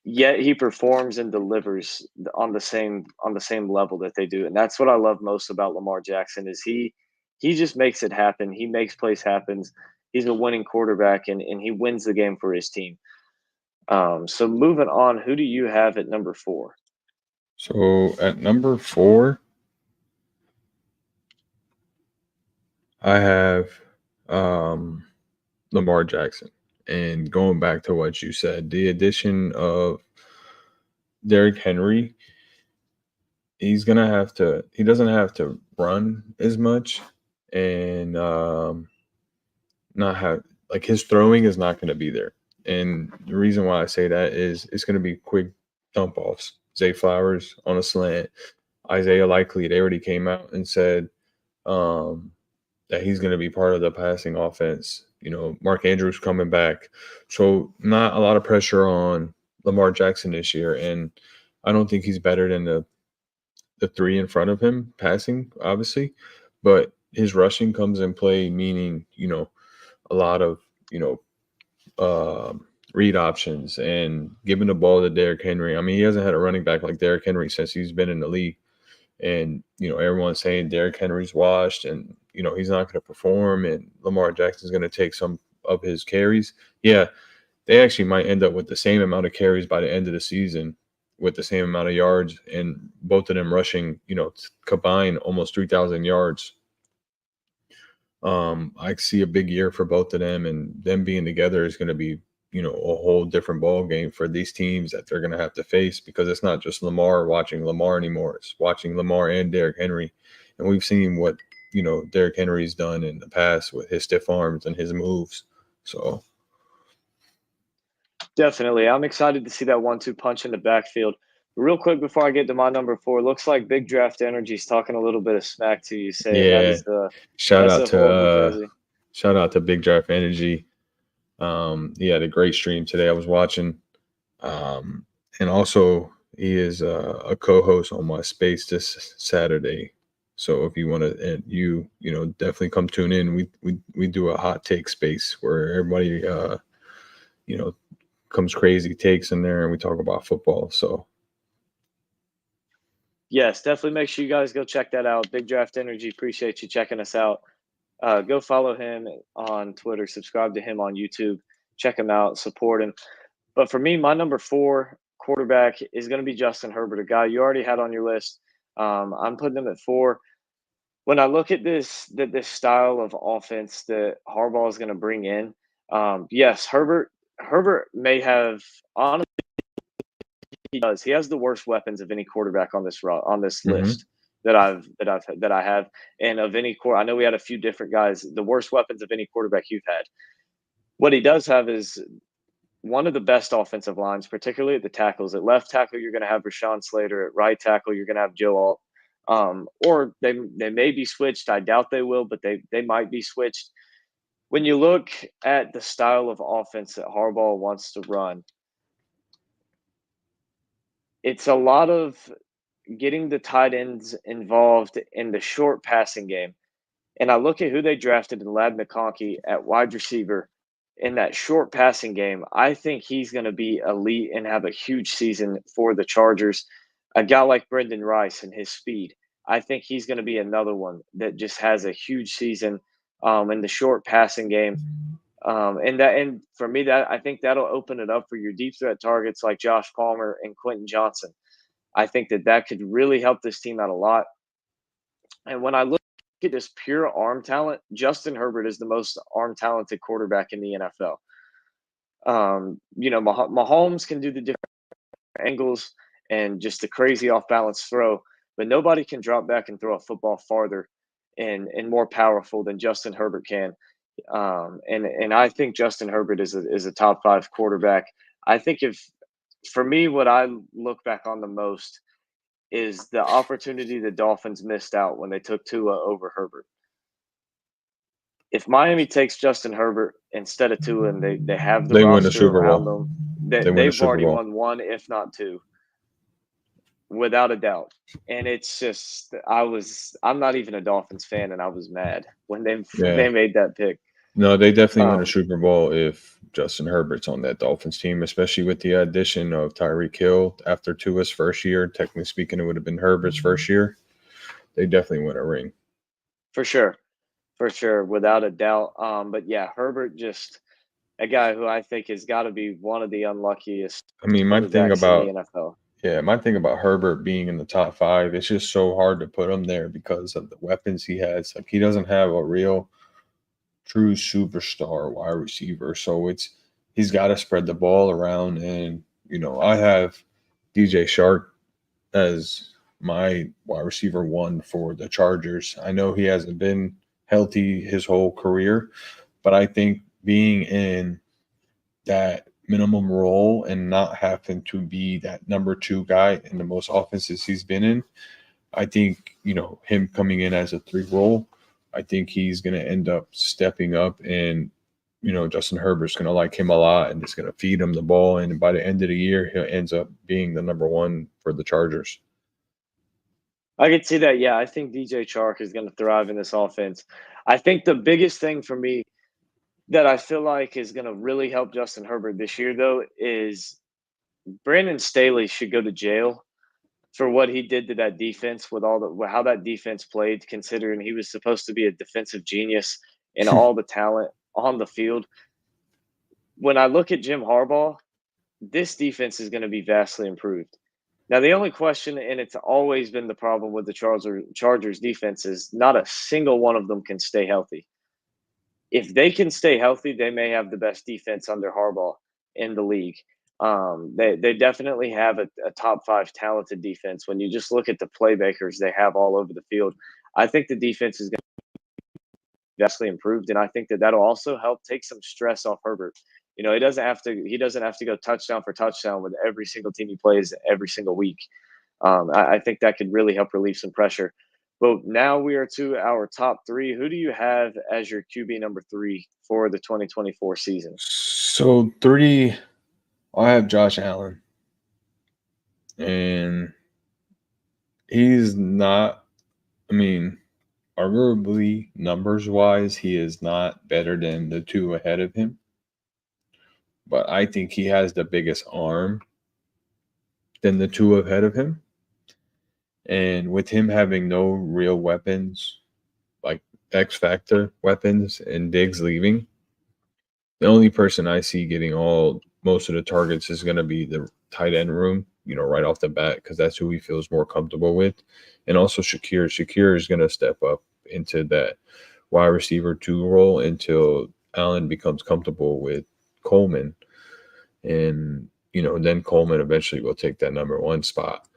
Yet he performs and delivers on the same level that they do, and that's what I love most about Lamar Jackson is he just makes it happen. He makes plays happen. He's a winning quarterback, and he wins the game for his team. So moving on, who do you have at number 4? So at number 4, I have Lamar Jackson. And going back to what you said, the addition of Derrick Henry, he doesn't have to run as much, and not have, like, his throwing is not going to be there. And the reason why I say that is it's going to be quick dump offs. Zay Flowers on a slant, Isaiah Likely, they already came out and said that he's going to be part of the passing offense. Mark Andrews coming back. So not a lot of pressure on Lamar Jackson this year. And I don't think he's better than the 3 in front of him passing, obviously. But his rushing comes in play, meaning, a lot of, read options and giving the ball to Derrick Henry. I mean, he hasn't had a running back like Derrick Henry since he's been in the league. And, everyone's saying Derrick Henry's washed and, he's not going to perform and Lamar Jackson's going to take some of his carries. Yeah, they actually might end up with the same amount of carries by the end of the season with the same amount of yards, and both of them rushing, combined almost 3,000 yards. I see a big year for both of them, and them being together is going to be, a whole different ball game for these teams that they're going to have to face, because it's not just Lamar watching Lamar anymore. It's watching Lamar and Derrick Henry. And we've seen what, Derrick Henry's done in the past with his stiff arms and his moves. So Definitely. I'm excited to see that 1-2 punch in the backfield. Real quick before I get to my number 4, looks like Big Draft Energy's talking a little bit of smack to you, saying yeah, that's a horrible jersey. shout out to Big Draft Energy. He had a great stream today. I was watching, and also He is a co-host on my space this Saturday. So if you want to, and you know, definitely come tune in. We do a hot take space where everybody you know, comes crazy takes in there, and we talk about football. So Yes, definitely make sure you guys go check that out. Big Draft Energy, appreciate you checking us out. Go follow him on Twitter, subscribe to him on YouTube, check him out, support him. But for me, my number 4 quarterback is going to be Justin Herbert, a guy you already had on your list. I'm putting him at 4. When I look at this style of offense that Harbaugh is going to bring in, yes, Herbert may have honestly he does. He has the worst weapons of any quarterback on this mhm. list that I have, and of any core. I know we had a few different guys. The worst weapons of any quarterback you've had. What he does have is one of the best offensive lines, particularly at the tackles. At left tackle, you're going to have Rashawn Slater. At right tackle, you're going to have Joe Alt. Or they may be switched. I doubt they will, but they might be switched. When you look at the style of offense that Harbaugh wants to run, it's a lot of getting the tight ends involved in the short passing game. And I look at who they drafted in Lad McConkey at wide receiver in that short passing game. I think he's going to be elite and have a huge season for the Chargers. A guy like Brendan Rice and his speed, I think he's going to be another one that just has a huge season in the short passing game. And for me, that I think that'll open it up for your deep threat targets like Josh Palmer and Quentin Johnson. I think that could really help this team out a lot. And when I look at just pure arm talent, Justin Herbert is the most arm talented quarterback in the NFL. Mahomes can do the different angles and just a crazy off balance throw, but nobody can drop back and throw a football farther and more powerful than Justin Herbert can. And I think Justin Herbert is a top 5 quarterback. I think if for me, what I look back on the most is the opportunity the Dolphins missed out when they took Tua over Herbert. If Miami takes Justin Herbert instead of Tua and they have the They win the roster Super around Bowl. them, They win the they've Super already Bowl. won 1, if not 2, without a doubt. And it's just I'm not even a Dolphins fan, and I was mad when Yeah. they made that pick. No, they definitely win a Um, Super Bowl if Justin Herbert's on that Dolphins team, especially with the addition of Tyreek Hill after Tua's first year. Technically speaking, it would have been Herbert's first year. They definitely win a ring. for sure, without a doubt. But yeah, Herbert just a guy who I think has got to be one of the unluckiest I mean, quarterbacks in the NFL. my thing about Herbert being in the top 5, it's just so hard to put him there because of the weapons he has. Like he doesn't have a real true superstar wide receiver. So he's got to spread the ball around. And I have DJ Shark as my wide receiver 1 for the Chargers. I know he hasn't been healthy his whole career, but I think being in that minimum role and not having to be that number 2 guy in the most offenses he's been in, I think, him coming in as a 3 role, I think he's going to end up stepping up, and, Justin Herbert's going to like him a lot and just going to feed him the ball. And by the end of the year, he ends up being the number 1 for the Chargers. I could see that. Yeah, I think DJ Chark is going to thrive in this offense. I think the biggest thing for me that I feel like is going to really help Justin Herbert this year, though, is Brandon Staley should go to jail for what he did to that defense with all the how that defense played, considering he was supposed to be a defensive genius and all the talent on the field. When I look at Jim Harbaugh, this defense is going to be vastly improved. Now, the only question, and it's always been the problem with the Chargers defense, is not a single one of them can stay healthy. If they can stay healthy, they may have the best defense under Harbaugh in the league. They definitely have a top 5 talented defense. When you just look at the playmakers they have all over the field, I think the defense is going to be vastly improved, and I think that'll also help take some stress off Herbert. He doesn't have to go touchdown for touchdown with every single team he plays every single week. I think that could really help relieve some pressure. But now we are to our top 3. Who do you have as your QB number 3 for the 2024 season? So 3, I have Josh Allen. And he's not, I mean, arguably numbers wise, he is not better than the two ahead of him. But I think he has the biggest arm than the two ahead of him. And with him having no real weapons, like X Factor weapons, and Diggs leaving, the only person I see getting all most of the targets is going to be the tight end room, right off the bat, because that's who he feels more comfortable with. And also Shakir. Shakir is going to step up into that wide receiver two role until Allen becomes comfortable with Coleman. And, then Coleman eventually will take that number one spot.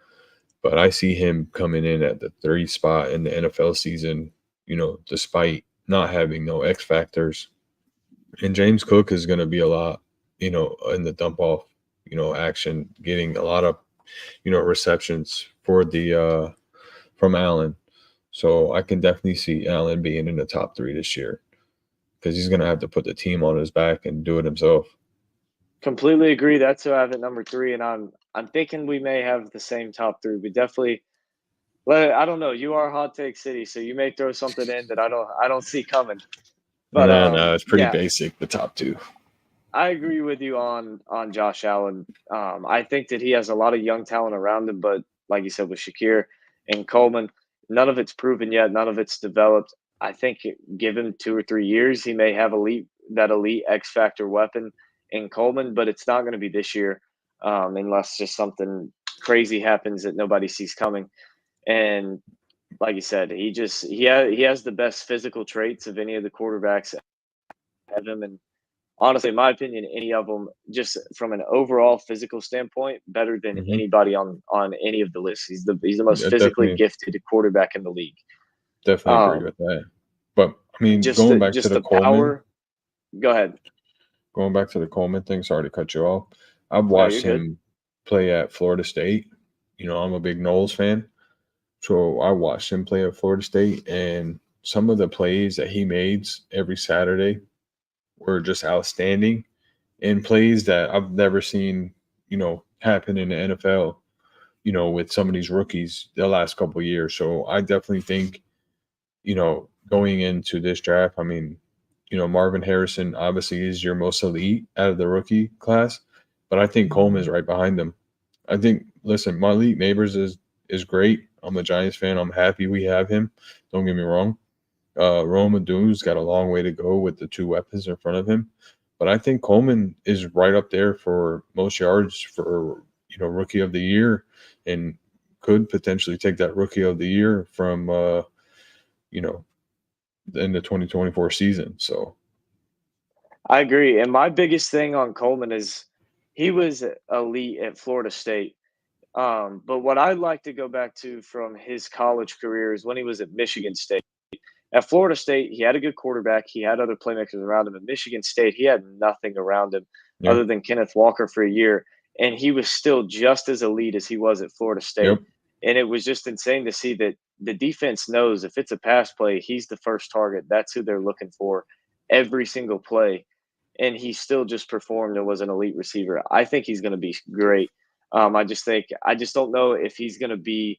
But I see him coming in at the 3 spot in the NFL season, despite not having no X factors. And James Cook is going to be a lot, in the dump off, action, getting a lot of, receptions for the from Allen. So I can definitely see Allen being in the top 3 this year because he's going to have to put the team on his back and do it himself. Completely agree. That's who I have at number 3, and I'm thinking we may have the same top 3. We definitely. Well, I don't know. You are hot take city, so you may throw something in that I don't see coming. But No, it's pretty yeah, basic, the top 2. I agree with you on Josh Allen. I think that he has a lot of young talent around him, but like you said with Shakir and Coleman, none of it's proven yet. None of it's developed. I think give him 2 or 3 years, he may have elite X factor weapon in Coleman, but it's not going to be this year unless just something crazy happens that nobody sees coming. And like you said, he has the best physical traits of any of the quarterbacks ahead of him, and honestly, in my opinion, any of them, just from an overall physical standpoint, better than Hmm. anybody on any of the lists. He's the most Yeah, physically definitely, gifted quarterback in the league. definitely agree Um, with that. But I mean, just the just the power. Go ahead. Going back to the Coleman thing, sorry to cut you off. I've No, you're watched good. him play at Florida State. I'm a big Knowles fan. So I watched him play at Florida State, and some of the plays that he made every Saturday were just outstanding, and plays that I've never seen, happen in the NFL, with some of these rookies the last couple of years. So I definitely think, going into this draft, I mean, Marvin Harrison obviously is your most elite out of the rookie class, but I think Coleman is right behind him. I think, listen, Malik Neighbors is great. I'm a Giants fan. I'm happy we have him. Don't get me wrong. Rome Odun's got a long way to go with the two weapons in front of him, but I think Coleman is right up there for most yards for rookie of the year, and could potentially take that rookie of the year from you know in the 2024 season. So I agree. And my biggest thing on Coleman is he was elite at Florida State. But what I'd like to go back to from his college career is when he was at Michigan State. At Florida State, he had a good quarterback. He had other playmakers around him. At Michigan State, he had nothing around him yeah, other than Kenneth Walker for a year, and he was still just as elite as he was at Florida State. yep, And it was just insane to see that the defense knows if it's a pass play, he's the first target. That's who they're looking for every single play. And he still just performed and was an elite receiver. I think he's going to be great. I just don't know if he's going to be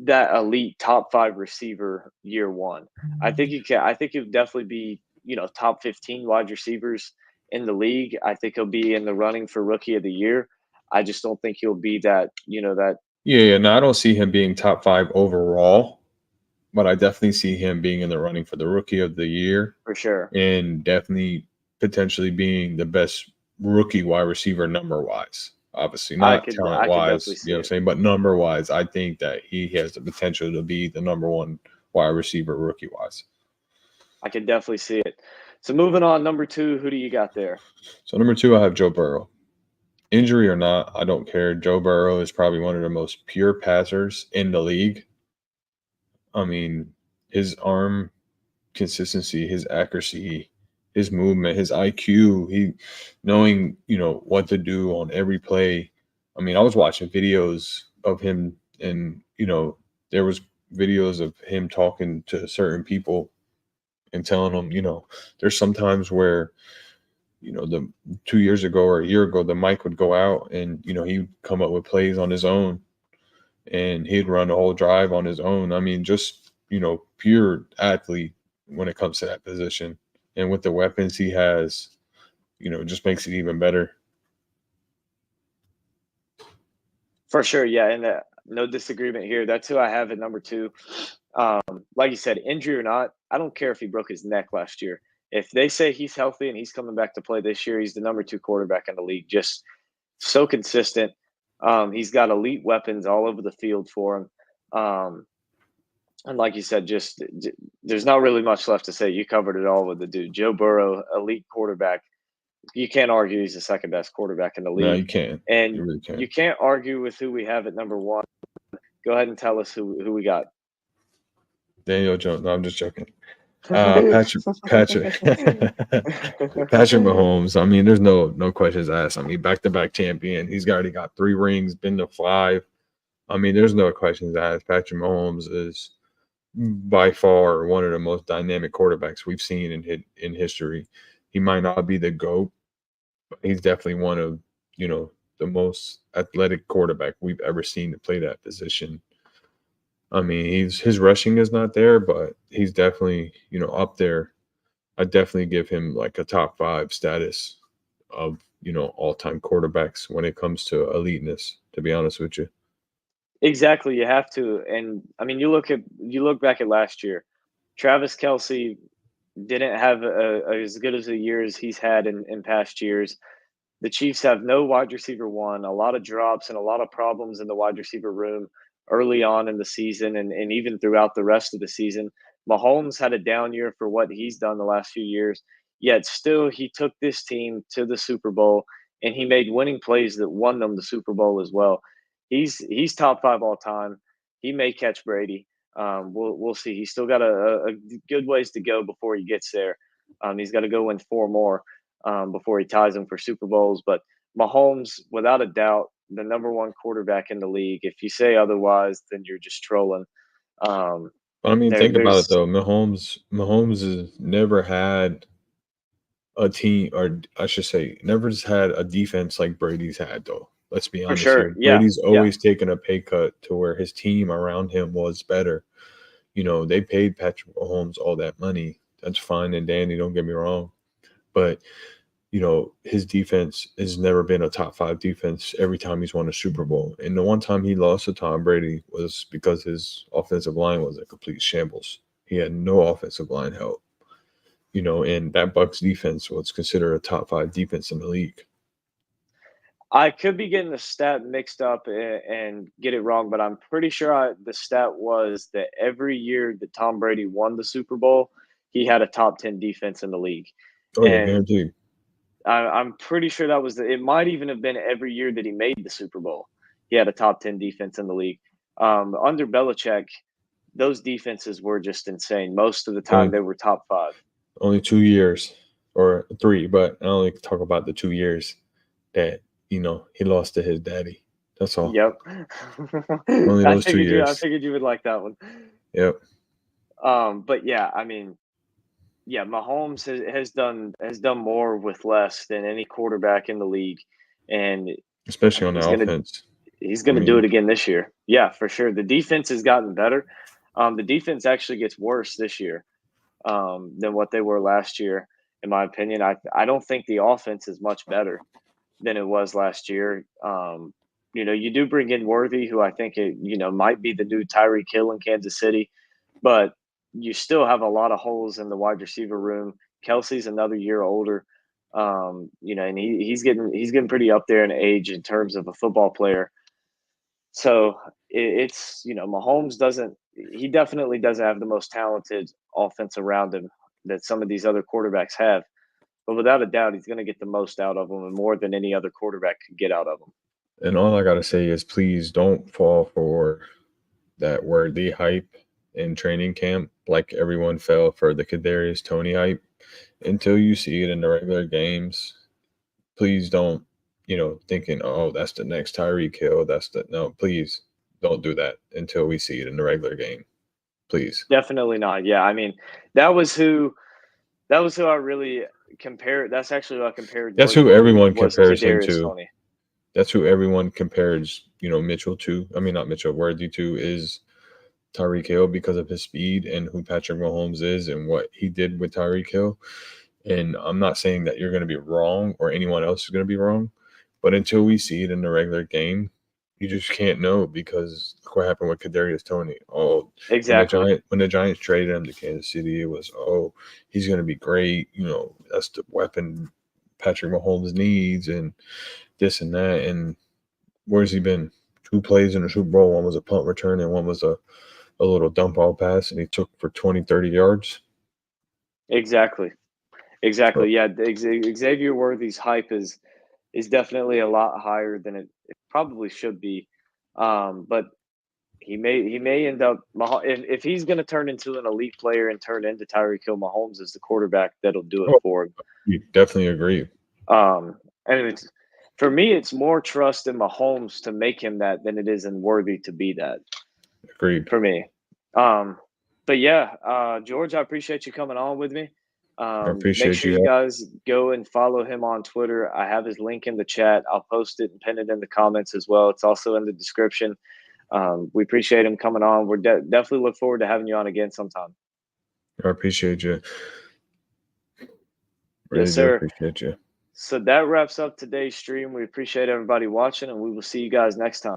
that elite top 5 receiver year one. I think you can. I think he'll definitely be top 15 wide receivers in the league. I think he'll be in the running for rookie of the year. I just don't think he'll be that yeah. No, I don't see him being top 5 overall, but I definitely see him being in the running for the rookie of the year, for sure. and definitely potentially being the best rookie wide receiver number wise. Obviously, not talent I could definitely wise, see I'm it. saying, but number wise, I think that he has the potential to be the number one wide receiver rookie wise. I could definitely see it. So moving on, number 2, who do you got there? So number 2, I have Joe Burrow. Injury or not, I don't care. Joe Burrow is probably one of the most pure passers in the league. I mean, his arm consistency, his accuracy, his movement, his IQ, he knowing, what to do on every play. I mean, I was watching videos of him, and, there was videos of him talking to certain people and telling them, there's sometimes where the 2 years ago or a year ago, the mic would go out and, he'd come up with plays on his own and he'd run the whole drive on his own. I mean, just, pure athlete when it comes to that position. And with the weapons he has, just makes it even better. For sure, yeah, and no disagreement here. That's who I have at number two. Like you said, injury or not, I don't care if he broke his neck last year. If they say he's healthy and he's coming back to play this year, he's the number two quarterback in the league. Just so consistent. He's got elite weapons all over the field for him. And like you said, there's not really much left to say. You covered it all with the dude. Joe Burrow, elite quarterback. You can't argue he's the second best quarterback in the No, league. you can't. And You really you can't. can't argue with who we have at number one. Go ahead and tell us who we got. Daniel Jones. No, I'm just joking. Patrick Patrick Mahomes. I mean, there's no questions asked. I mean, back-to-back champion. He's already got 3 rings, been to 5. I mean, there's no questions asked. Patrick Mahomes is by far one of the most dynamic quarterbacks we've seen in history. He might not be the GOAT, but he's definitely one of, the most athletic quarterback we've ever seen to play that position. I mean, his rushing is not there, but he's definitely, up there. I definitely give him like a top 5 status of, all-time quarterbacks when it comes to eliteness, to be honest with you. Exactly, you have to. And I mean, you look back at last year. Travis Kelsey didn't have as good as a year as he's had in past years. The Chiefs have no wide receiver one, a lot of drops and a lot of problems in the wide receiver room early on in the season and even throughout the rest of the season. Mahomes had a down year for what he's done the last few years, yet still he took this team to the Super Bowl and he made winning plays that won them the Super Bowl as well. He's top five all time. He may catch Brady. We'll see. He's still got a good ways to go before he gets there. He's got to go win 4 more before he ties him for Super Bowls. But Mahomes, without a doubt, the number one quarterback in the league. If you say otherwise, then you're just trolling. Um, I mean, think about it there's though. Mahomes has never had a team, or I should say, never just had a defense like Brady's had though. Let's be for honest sure. here. Yeah, Brady's yeah. always taken a pay cut to where his team around him was better. They paid Patrick Mahomes all that money. That's fine and dandy, don't get me wrong. But his defense has never been a top 5 defense every time he's won a Super Bowl. And the one time he lost to Tom Brady was because his offensive line was a complete shambles. He had no offensive line help. And that Bucks defense was considered a top 5 defense in the league. I could be getting the stat mixed up and get it wrong, but I'm pretty sure the stat was that every year that Tom Brady won the Super Bowl, he had a top 10 defense in the league. Oh yeah, And guaranteed. I'm pretty sure that was it might even have been every year that he made the Super Bowl. He had a top 10 defense in the league. Under Belichick, those defenses were just insane. Most of the time, Only they were top five. only 2 years or 3, but I only talk about the 2 years that he lost to his daddy. That's all. Yep. Only I those two figured you. I years. figured you would like that one. Yep. But yeah, I mean, yeah, Mahomes has done more with less than any quarterback in the league, and I Especially mean on the he's gonna offense. he's I gonna do mean, it again this year. Yeah, for sure. The defense has gotten better. The defense actually gets worse this year than what they were last year, in my opinion. I don't think the offense is much better than it was last year. You do bring in Worthy, who I think might be the new Tyreek Hill in Kansas City, but you still have a lot of holes in the wide receiver room. Kelsey's another year older, and he's getting pretty up there in age in terms of a football player. So it's Mahomes doesn't he definitely doesn't have the most talented offense around him that some of these other quarterbacks have. But without a doubt, he's going to get the most out of him and more than any other quarterback could get out of him. and all I gotta say is please don't fall for that worthy hype in training camp like everyone fell for the Kadarius Tony hype until you see it in the regular games. Please don't, thinking, oh, that's the next Tyreek Hill. That's the no. Please don't do that until we see it in the regular game. Please. Definitely not. Yeah, I mean, that was who that was who I really compare. That's actually who I compared That's who Worthy everyone was to compares him Darius to. Toney. That's who everyone compares, Mitchell to. I mean, not Mitchell, Worthy to is Tyreek Hill because of his speed and who Patrick Mahomes is and what he did with Tyreek Hill. And I'm not saying that you're going to be wrong or anyone else is going to be wrong, but until we see it in the regular game, you just can't know because look what happened with Kadarius Toney. Oh, Exactly. when the Giants traded him to Kansas City, it was he's going to be great. That's the weapon Patrick Mahomes needs and this and that. And where's he been? 2 plays in the Super Bowl. One was a punt return and one was a little dump ball pass, and he took for 20, 30 yards. Exactly. So, Exactly. Yeah. Xavier Worthy's hype is definitely a lot higher than it probably should be. But he may end up if he's going to turn into an elite player and turn into Tyreek Hill. Mahomes is the quarterback that'll do it oh, for him. you definitely agree. And for me, it's more trust in Mahomes to make him that than it is in Worthy to be that Agreed. for me. Um, but yeah, George, I appreciate you coming on with me. I Make appreciate sure you. you guys go and follow him on Twitter. I have his link in the chat. I'll post it and pin it in the comments as well. It's also in the description. We appreciate him coming on. We're definitely look forward to having you on again sometime. I appreciate you. Yes, Really do sir. appreciate you. So that wraps up today's stream. We appreciate everybody watching, and we will see you guys next time.